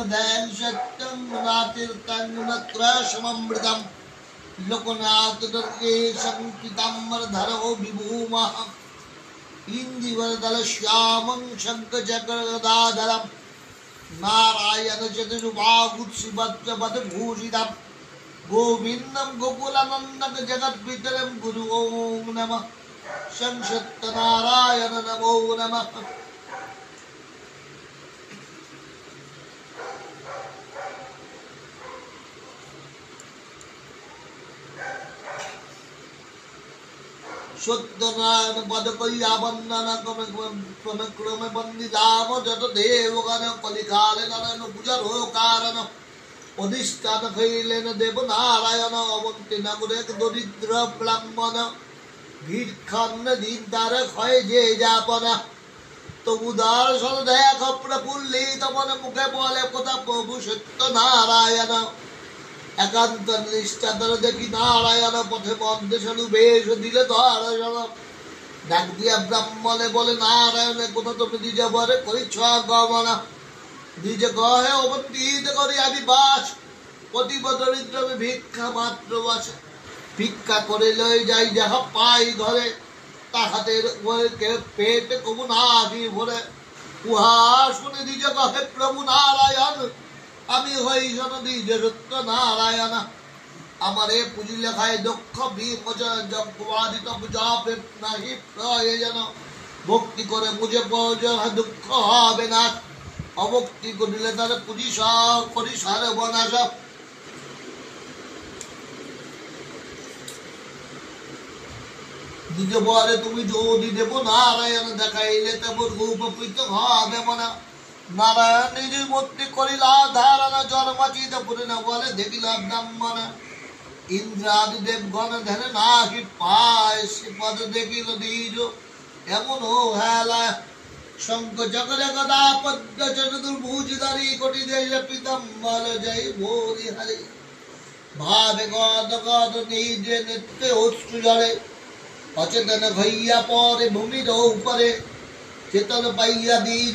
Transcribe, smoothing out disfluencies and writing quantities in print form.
ध्यान सत्यं नातीर्थं नत्रशममृतम् लोकनाथ दुर्गे संकिताम्बरधरो विभूमः इंदिवरदल श्यामं शंखचक्रगदाधरम् नारायण चतुर्बाहुश्रीवज्रपदभूषितम् गोविंदं गोकुलानंदं जगद्वितरं गुरु ओं नमः संसत्तनारायण नमो नमः। सत्यनारायण पद कलिया वंदन क्रमे क्रमे वंदिताम जत देवगण कलिकाल नारायण पूजा हो कारण अधिष्ठान खैलेन देव नारायण अवंती नगरे दरिद्र ब्राह्मण ভিক্ষান্ন দিন তার ক্ষয় যে যাপনা তবু দর্শন দেখ প্রফুল্লিত মনে মুখে বলে কথা প্রভু সত্য নারায়ণ একান্ত নিষ্ঠাতর দেখি নারায়ণ পথে মন্দেশনু বেশ দিলে দর্শন ডাক দিয়া ব্রাহ্মণে বলে নারায়ণে কোথা তুমি নিজ বরে করিছ গমনা নিজে কহে অবন্তিত করি আমি বাস পতিব দরিদ্র ভিক্ষা মাত্র বাসে ভিক্ষা করে লই যাই যাহা পাই ঘরে তাহাদের পেট কবু নাহি ভরে উহা শুনে নিজে কহে প্রভু নারায়ণ আমি হই জন নিজ সত্য নারায়ণ আমারে পুঁজি লেখায় দক্ষ বিমোচন যজ্ঞবাদিত পূজা নাহি প্রয়োজন ভক্তি করে মুঝে প্রয়োজন দুঃখ হবে না অভক্তি করিলে তার পুঁজি করি সারে বনাশ নিজ বরে তুমি যদি দেব নারায়ণ দেখাইলে তেমন উপকৃত হবে মনে নারায়ণ নিজ মূর্তি করিলা ধারণা জন্মাচিত পুরে না বলে দেখিলাম ব্রাহ্মণ ইন্দ্রাদি দেবগণ ধ্যান নাহি পায় সে পদ দেখিল দ্বিজ এমন হেলা শঙ্খ চক্রে গদা পদ্ম চতুর্ভুজধারী কোটি দেশ পিতাম্বর জয় ভোরি হরি ভাবে গদ গদ নিজে নিত্য অশ্রু জলে অচেতন ভইয়া পরে ভূমির উপরে চেতন পাইয়া দি